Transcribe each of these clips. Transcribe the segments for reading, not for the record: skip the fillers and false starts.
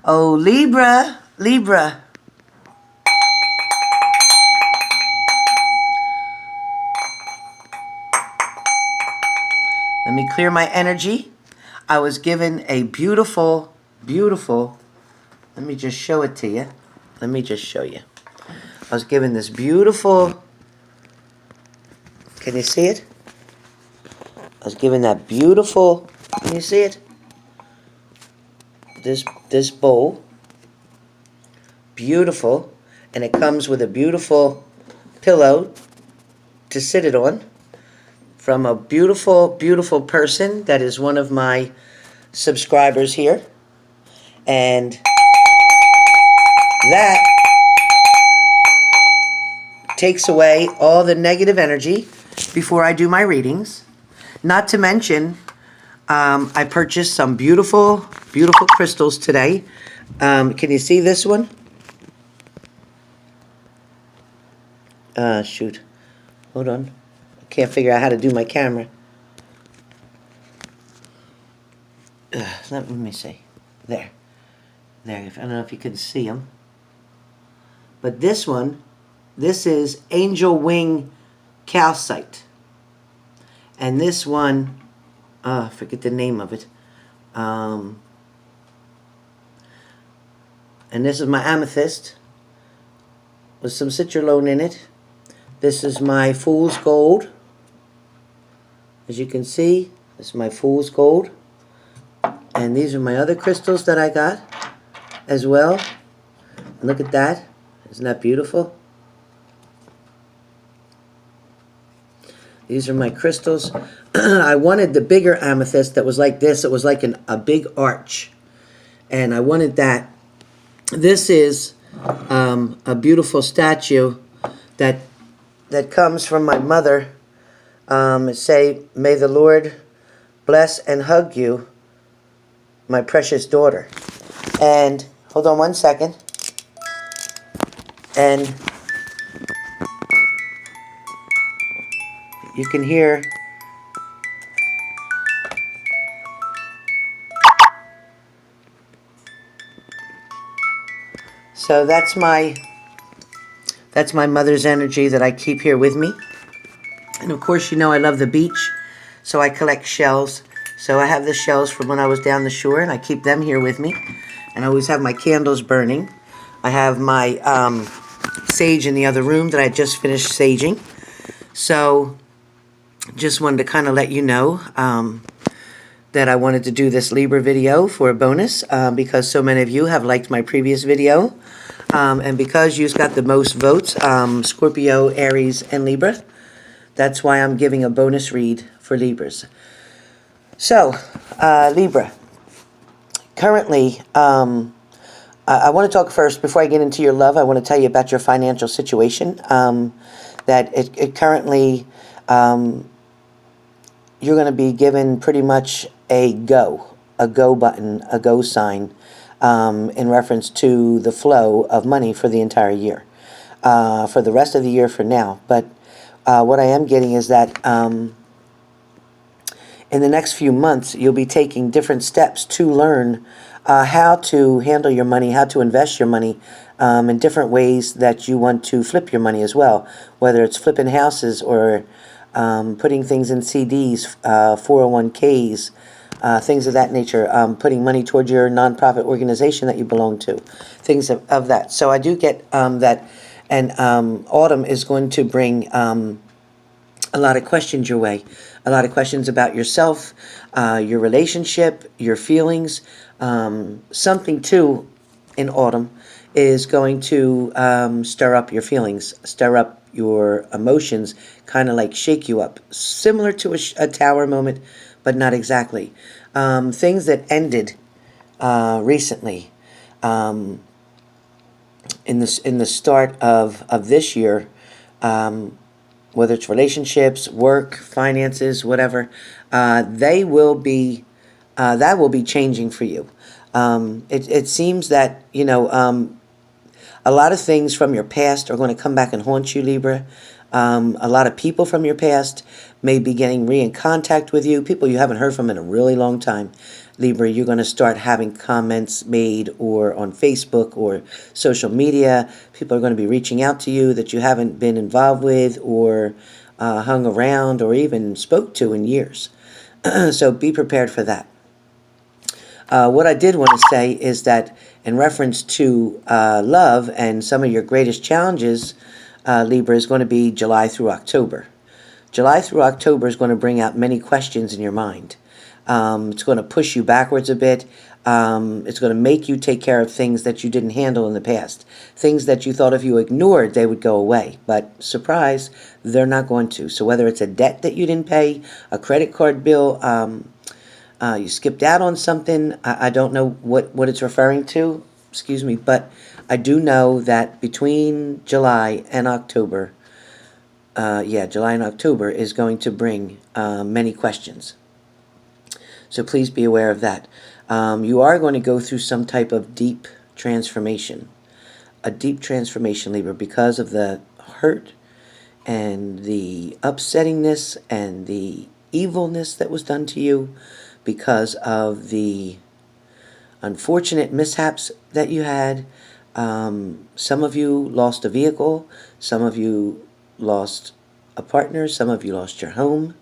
Oh, Libra, Libra. Let me clear my energy. I was given a beautiful, beautiful, let me just show it to you. Let me just show you. I was given this beautiful, can you see it? I was given that beautiful, can you see it? This bowl, beautiful, and it comes with a beautiful pillow to sit it on from a beautiful, beautiful person that is one of my subscribers here. And that takes away all the negative energy before I do my readings. Not to mention, I purchased some beautiful, beautiful crystals today. Can you see this one? Shoot. Hold on. I can't figure out how to do my camera. Let me see. There. There. I don't know if you can see them. But this one, this is Angel Wing Calcite. And this one, I forget the name of it. And this is my amethyst with some citrulline in it. This is my fool's gold. As you can see, this is my fool's gold. And these are my other crystals that I got as well. Look at that. Isn't that beautiful? These are my crystals. I wanted the bigger amethyst that was like this. It was like a big arch. And I wanted that. This is a beautiful statue that comes from my mother. Say, may the Lord bless and hug you, my precious daughter. And hold on one second. And you can hear so that's my mother's energy that I keep here with me. And of course, you know I love the beach, so I collect shells. So I have the shells from when I was down the shore, and I keep them here with me. And I always have my candles burning. I have my sage in the other room that I just finished saging. So just wanted to kind of let you know that I wanted to do this Libra video for a bonus because so many of you have liked my previous video. And because you've got the most votes, Scorpio, Aries, and Libra, that's why I'm giving a bonus read for Libras. So, Libra, currently, I want to talk first, before I get into your love, I want to tell you about your financial situation, that it currently, you're going to be given pretty much a go button, a go sign, in reference to the flow of money for the entire year, for the rest of the year for now. But what I am getting is that in the next few months, you'll be taking different steps to learn how to handle your money, how to invest your money in different ways that you want to flip your money as well, whether it's flipping houses or putting things in CDs, 401ks, things of that nature, putting money towards your nonprofit organization that you belong to, things of that. So I do get that, and autumn is going to bring a lot of questions your way, a lot of questions about yourself, your relationship, your feelings. Something too in autumn is going to stir up your feelings, stir up your emotions, kind of like shake you up, similar to a tower moment, but not exactly. Things that ended recently in the start of this year, whether it's relationships, work, finances, whatever, that will be changing for you. It seems that, you know, a lot of things from your past are going to come back and haunt you, Libra. A lot of people from your past may be getting in contact with you, people you haven't heard from in a really long time. Libra, you're going to start having comments made or on Facebook or social media. People are going to be reaching out to you that you haven't been involved with or hung around or even spoke to in years. So be prepared for that. What I did want to say is that in reference to love and some of your greatest challenges, Libra, is going to be July through October. July through October is going to bring out many questions in your mind. It's going to push you backwards a bit. It's going to make you take care of things that you didn't handle in the past. Things that you thought if you ignored, they would go away. But surprise, they're not going to. So whether it's a debt that you didn't pay, a credit card bill, you skipped out on something, I don't know what it's referring to, excuse me, but I do know that between July and October, July and October is going to bring many questions. So please be aware of that. You are going to go through some type of deep transformation. A deep transformation, Libra, because of the hurt and the upsettingness and the evilness that was done to you, because of the unfortunate mishaps that you had. Some of you lost a vehicle. Some of you lost a partner. Some of you lost your home.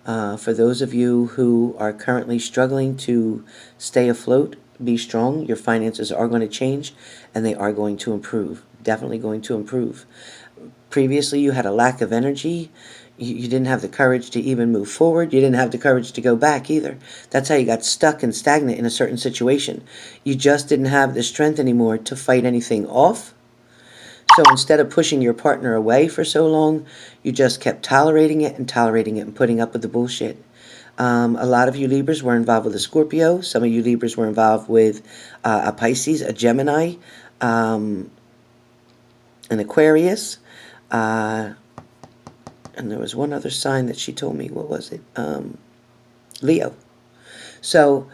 For those of you who are currently struggling to stay afloat, be strong. Your finances are going to change, and they are going to improve. Definitely going to improve. Previously, you had a lack of energy. You didn't have the courage to even move forward. You didn't have the courage to go back either. That's how you got stuck and stagnant in a certain situation. You just didn't have the strength anymore to fight anything off. So instead of pushing your partner away for so long, you just kept tolerating it and putting up with the bullshit. A lot of you Libras were involved with a Scorpio. Some of you Libras were involved with a Pisces, a Gemini, an Aquarius. And there was one other sign that she told me. What was it? Leo. So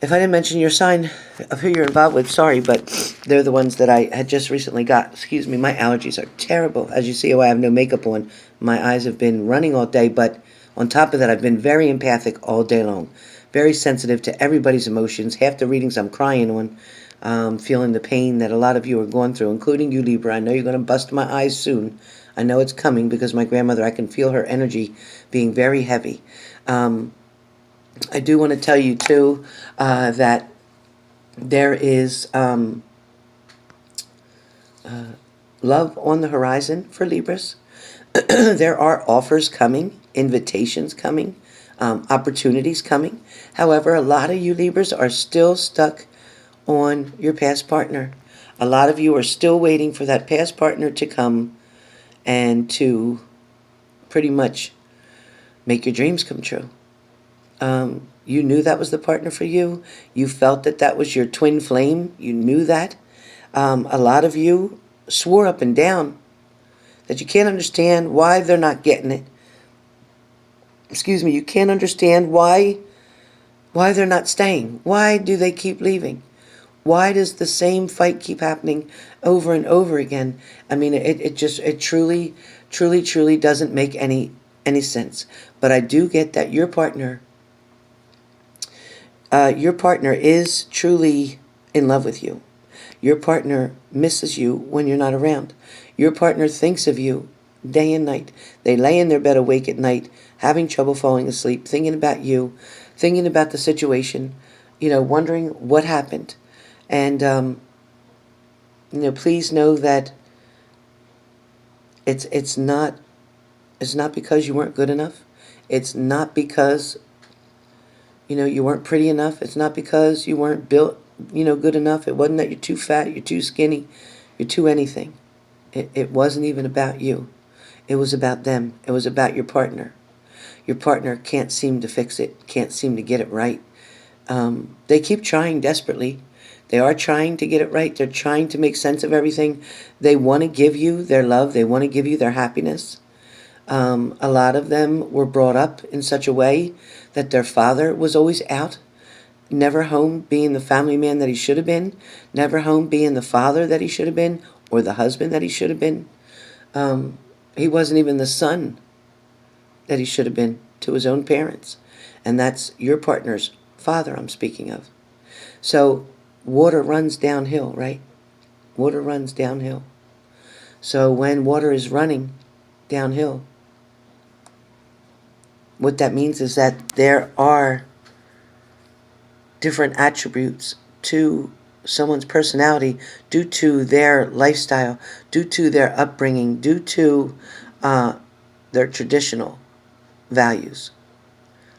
if I didn't mention your sign of who you're involved with, sorry, but they're the ones that I had just recently got. Excuse me, my allergies are terrible. As you see, I have no makeup on. My eyes have been running all day, but on top of that, I've been very empathic all day long. Very sensitive to everybody's emotions. Half the readings I'm crying on, feeling the pain that a lot of you are going through, including you, Libra. I know you're going to bust my eyes soon. I know it's coming because my grandmother, I can feel her energy being very heavy. I do want to tell you, too, that there is love on the horizon for Libras. There are offers coming, invitations coming, opportunities coming. However, a lot of you Libras are still stuck on your past partner. A lot of you are still waiting for that past partner to come and to pretty much make your dreams come true. You knew that was the partner for you. You felt that that was your twin flame. You knew that. A lot of you swore up and down that you can't understand why they're not getting it. Excuse me, you can't understand why they're not staying. Why do they keep leaving? Why does the same fight keep happening over and over again? I mean, it truly doesn't make any sense. But I do get that your partner is truly in love with you. Your partner misses you when you're not around. Your partner thinks of you day and night. They lay in their bed awake at night, having trouble falling asleep, thinking about you, thinking about the situation, wondering what happened. And, please know that it's not because you weren't good enough. It's not because, you weren't pretty enough. It's not because you weren't built, good enough. It wasn't that you're too fat, you're too skinny, you're too anything. It wasn't even about you. It was about them. It was about your partner. Your partner can't seem to fix it, can't seem to get it right. They keep trying desperately. They are trying to get it right. They're trying to make sense of everything. They want to give you their love. They want to give you their happiness. A lot of them were brought up in such a way that their father was always out, never home being the family man that he should have been, never home being the father that he should have been, or the husband that he should have been. He wasn't even the son that he should have been to his own parents. And that's your partner's father I'm speaking of. So water runs downhill, right? Water runs downhill. So when water is running downhill, what that means is that there are different attributes to someone's personality due to their lifestyle, due to their upbringing, due to their traditional values.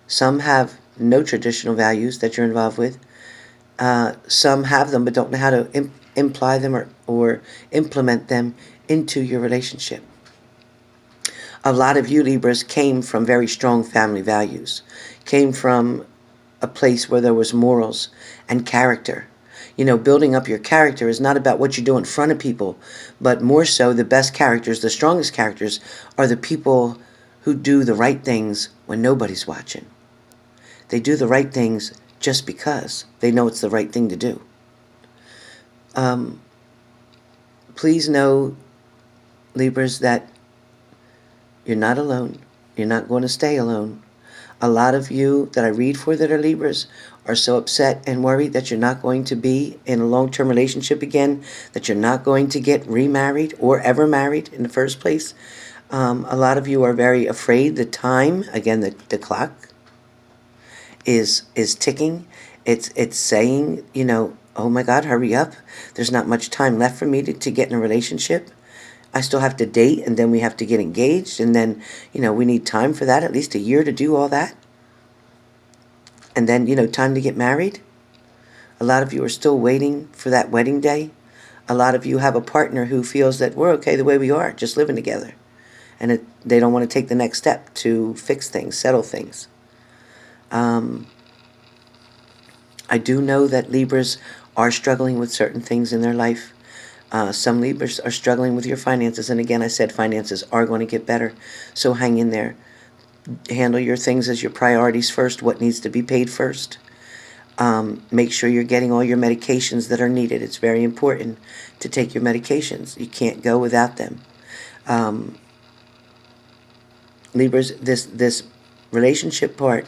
Some have no traditional values that you're involved with. Some have them but don't know how to imply them or implement them into your relationship. A lot of you Libras came from very strong family values, came from a place where there was morals and character. You know, building up your character is not about what you do in front of people, but more so the best characters, the strongest characters, are the people who do the right things when nobody's watching. They do the right things just because they know it's the right thing to do. Please know, Libras, that you're not alone. You're not going to stay alone. A lot of you that I read for that are Libras are so upset and worried that you're not going to be in a long-term relationship again, that you're not going to get remarried or ever married in the first place. A lot of you are very afraid. The time, again, the clock is ticking. It's saying, you know, oh my God, hurry up. There's not much time left for me to get in a relationship. I still have to date, and then we have to get engaged, and then, you know, we need time for that, at least a year to do all that. And then, you know, time to get married. A lot of you are still waiting for that wedding day. A lot of you have a partner who feels that we're okay the way we are, just living together. And they don't want to take the next step to fix things, settle things. I do know that Libras are struggling with certain things in their life. Some Libras are struggling with your finances. And again, I said finances are going to get better. So hang in there. Handle your things as your priorities first, what needs to be paid first. Make sure you're getting all your medications that are needed. It's very important to take your medications. You can't go without them. Libras, this relationship part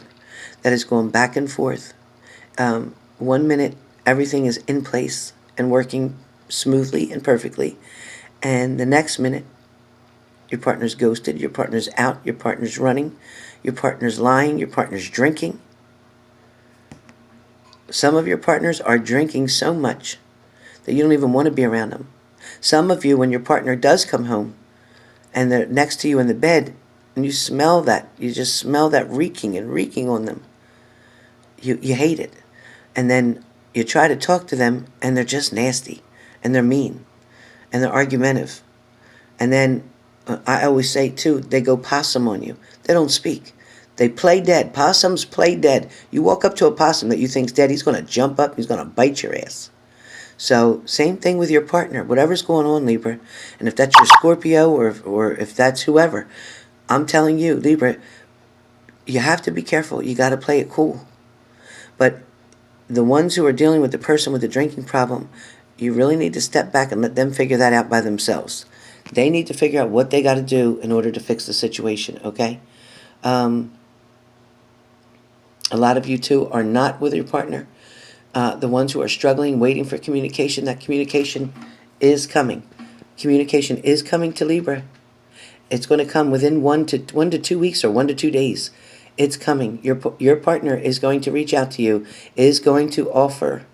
that is going back and forth. 1 minute, everything is in place and working smoothly and perfectly. And the next minute, your partner's ghosted, your partner's out, your partner's running, your partner's lying, your partner's drinking. Some of your partners are drinking so much that you don't even want to be around them. Some of you, when your partner does come home and they're next to you in the bed, and you smell that, you just smell that reeking on them. You hate it. And then you try to talk to them, and they're just nasty, and they're mean, and they're argumentative. And then I always say, too, they go possum on you. They don't speak. They play dead. Possums play dead. You walk up to a possum that you think's dead, he's going to jump up, he's going to bite your ass. So same thing with your partner. Whatever's going on, Libra, and if that's your Scorpio or if that's whoever, I'm telling you, Libra, you have to be careful. You got to play it cool. But the ones who are dealing with the person with the drinking problem, you really need to step back and let them figure that out by themselves. They need to figure out what they got to do in order to fix the situation, okay? A lot of you, too, are not with your partner. The ones who are struggling, waiting for communication, that communication is coming. Communication is coming to Libra. It's going to come within 1 to 2 weeks or 1 to 2 days. It's coming. Your partner is going to reach out to you, is going to offer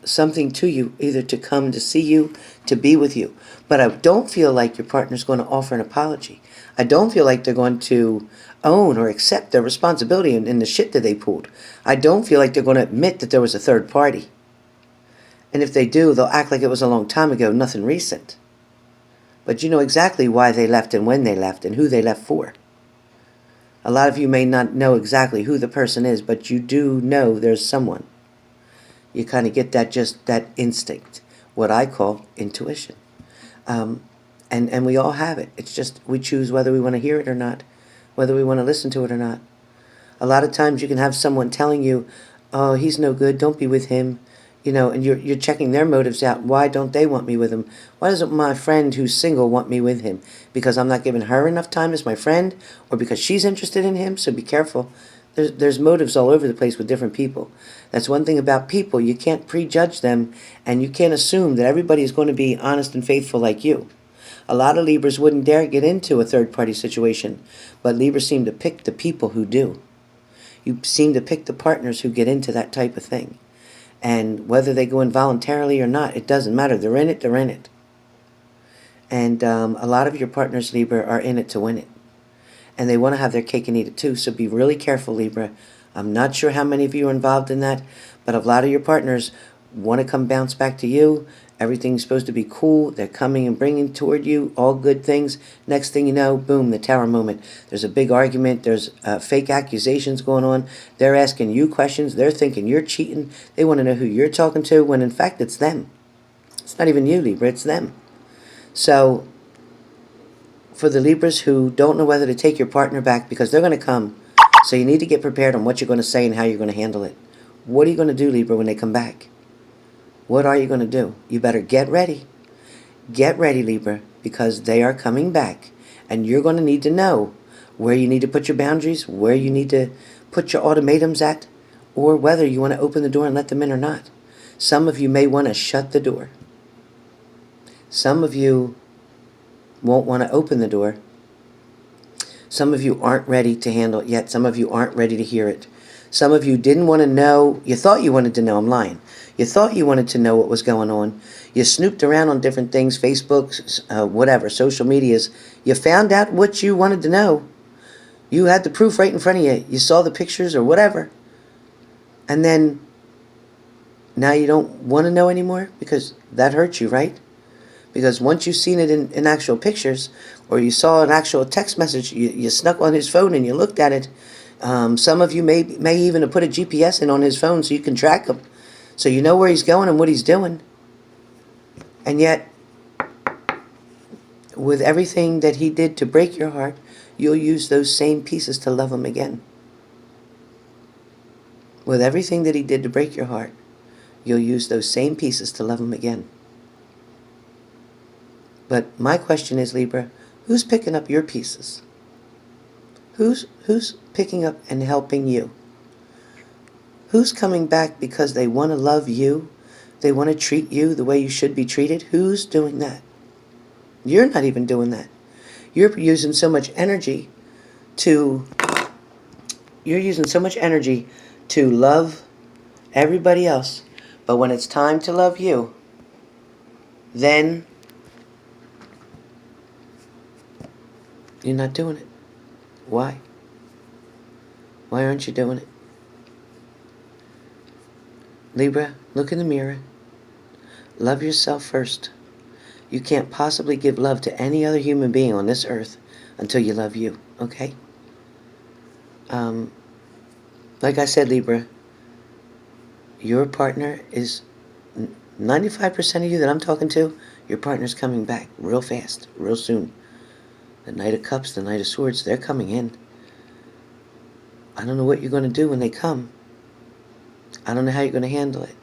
something to you, either to come to see you, to be with you. But I don't feel like your partner's going to offer an apology. I don't feel like they're going to own or accept their responsibility in the shit that they pulled. I don't feel like they're going to admit that there was a third party. And if they do, they'll act like it was a long time ago, nothing recent. But you know exactly why they left and when they left and who they left for. A lot of you may not know exactly who the person is, but you do know there's someone. You kind of get that instinct, what I call intuition. And we all have it. It's just we choose whether we want to hear it or not, whether we want to listen to it or not. A lot of times you can have someone telling you, oh, he's no good, don't be with him. and you're checking their motives out. Why don't they want me with him? Why doesn't my friend who's single want me with him? Because I'm not giving her enough time as my friend, or because she's interested in him? So be careful. There's motives all over the place with different people. That's one thing about people. You can't prejudge them, and you can't assume that everybody is going to be honest and faithful like you. A lot of Libras wouldn't dare get into a third-party situation, but Libras seem to pick the people who do. You seem to pick the partners who get into that type of thing. And whether they go in voluntarily or not, it doesn't matter. They're in it, they're in it. And a lot of your partners, Libra, are in it to win it. And they want to have their cake and eat it too, so be really careful, Libra. I'm not sure how many of you are involved in that, but a lot of your partners want to come bounce back to you. Everything's supposed to be cool. They're coming and bringing toward you all good things. Next thing you know, boom, the tower moment. There's a big argument. There's fake accusations going on. They're asking you questions. They're thinking you're cheating. They want to know who you're talking to, when in fact it's them. It's not even you, Libra. It's them. So for the Libras who don't know whether to take your partner back, because they're going to come, so you need to get prepared on what you're going to say and how you're going to handle it. What are you going to do, Libra, when they come back? What are you going to do? You better get ready. Get ready, Libra, because they are coming back. And you're going to need to know where you need to put your boundaries, where you need to put your ultimatums at, or whether you want to open the door and let them in or not. Some of you may want to shut the door. Some of you won't want to open the door. Some of you aren't ready to handle it yet. Some of you aren't ready to hear it. Some of you didn't want to know. You thought you wanted to know. I'm lying. You thought you wanted to know what was going on. You snooped around on different things, Facebook, whatever, social medias. You found out what you wanted to know. You had the proof right in front of you. You saw the pictures or whatever. And then now you don't want to know anymore because that hurt you, right? Because once you've seen it in actual pictures, or you saw an actual text message, you snuck on his phone and you looked at it. Some of you may even have put a GPS in on his phone so you can track him. So you know where he's going and what he's doing. And yet, with everything that he did to break your heart, you'll use those same pieces to love him again. With everything that he did to break your heart, you'll use those same pieces to love him again. But my question is, Libra, who's picking up your pieces? Who's picking up and helping you? Who's coming back because they want to love you? They want to treat you the way you should be treated? Who's doing that? You're not even doing that. You're using so much energy to love everybody else. But when it's time to love you, then you're not doing it. Why? Why aren't you doing it? Libra, look in the mirror. Love yourself first. You can't possibly give love to any other human being on this earth until you love you, okay? Like I said, Libra, your partner is 95% of you that I'm talking to, your partner's coming back real fast, real soon. The Knight of Cups, the Knight of Swords, they're coming in. I don't know what you're going to do when they come. I don't know how you're going to handle it.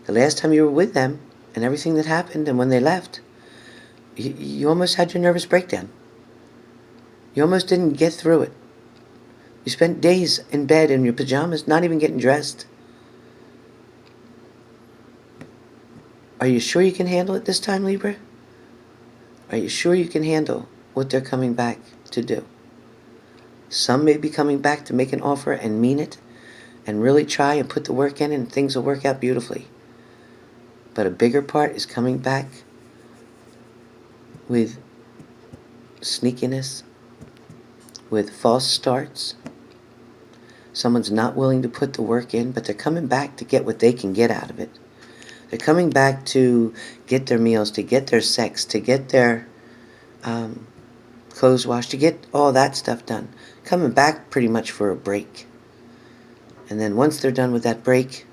The last time you were with them and everything that happened and when they left, you almost had your nervous breakdown. You almost didn't get through it. You spent days in bed in your pajamas, not even getting dressed. Are you sure you can handle it this time, Libra? Are you sure you can handle what they're coming back to do? Some may be coming back to make an offer and mean it, and really try and put the work in, and things will work out beautifully. But a bigger part is coming back with sneakiness, with false starts. Someone's not willing to put the work in, but they're coming back to get what they can get out of it. They're coming back to get their meals, to get their sex, to get their clothes washed, to get all that stuff done. Coming back pretty much for a break. And then once they're done with that break,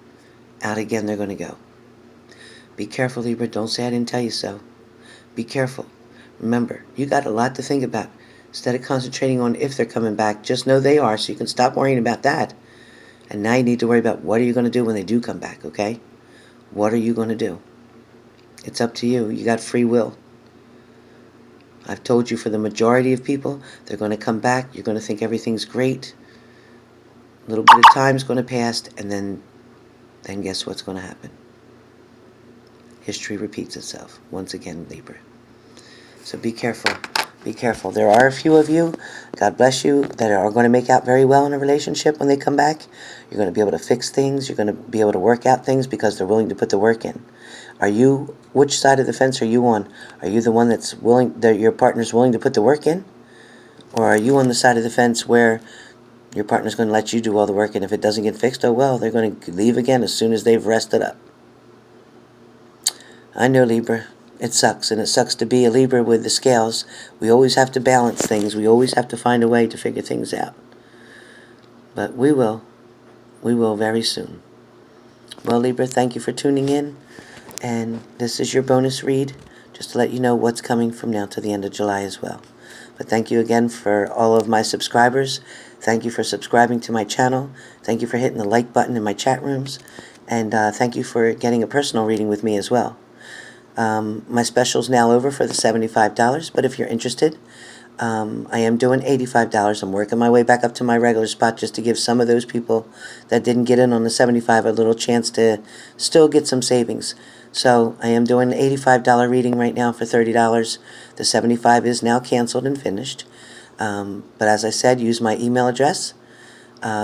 out again they're going to go. Be careful, Libra. Don't say I didn't tell you so. Be careful. Remember, you got a lot to think about. Instead of concentrating on if they're coming back, just know they are, so you can stop worrying about that. And now you need to worry about what are you going to do when they do come back, okay? What are you going to do? It's up to you. You got free will. I've told you, for the majority of people, they're going to come back. You're going to think everything's great. A little bit of time's going to pass, and then guess what's going to happen? History repeats itself once again, Libra. So be careful. Be careful. There are a few of you, God bless you, that are going to make out very well in a relationship when they come back. You're going to be able to fix things. You're going to be able to work out things because they're willing to put the work in. Are you, which side of the fence are you on? Are you the one that's willing, that your partner's willing to put the work in? Or are you on the side of the fence where your partner's going to let you do all the work, and if it doesn't get fixed, oh well, they're going to leave again as soon as they've rested up? I know, Libra. It sucks, and it sucks to be a Libra with the scales. We always have to balance things. We always have to find a way to figure things out. But we will. We will very soon. Well, Libra, thank you for tuning in. And this is your bonus read, just to let you know what's coming from now to the end of July as well. But thank you again for all of my subscribers. Thank you for subscribing to my channel. Thank you for hitting the like button in my chat rooms. And thank you for getting a personal reading with me as well. My special's now over for the $75, but if you're interested, I am doing $85. I'm working my way back up to my regular spot just to give some of those people that didn't get in on the $75 a little chance to still get some savings. So I am doing an $85 reading right now for $30. The $75 is now canceled and finished. But as I said, use my email address.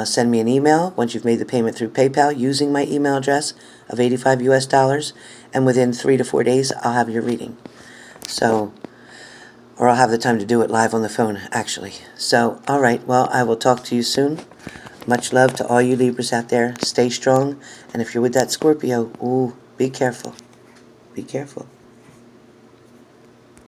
Send me an email once you've made the payment through PayPal using my email address of $85 US, and within 3 to 4 days I'll have your reading. So, or I'll have the time to do it live on the phone, actually. So, all right, well, I will talk to you soon. Much love to all you Libras out there. Stay strong, and if you're with that Scorpio, ooh, be careful. Be careful.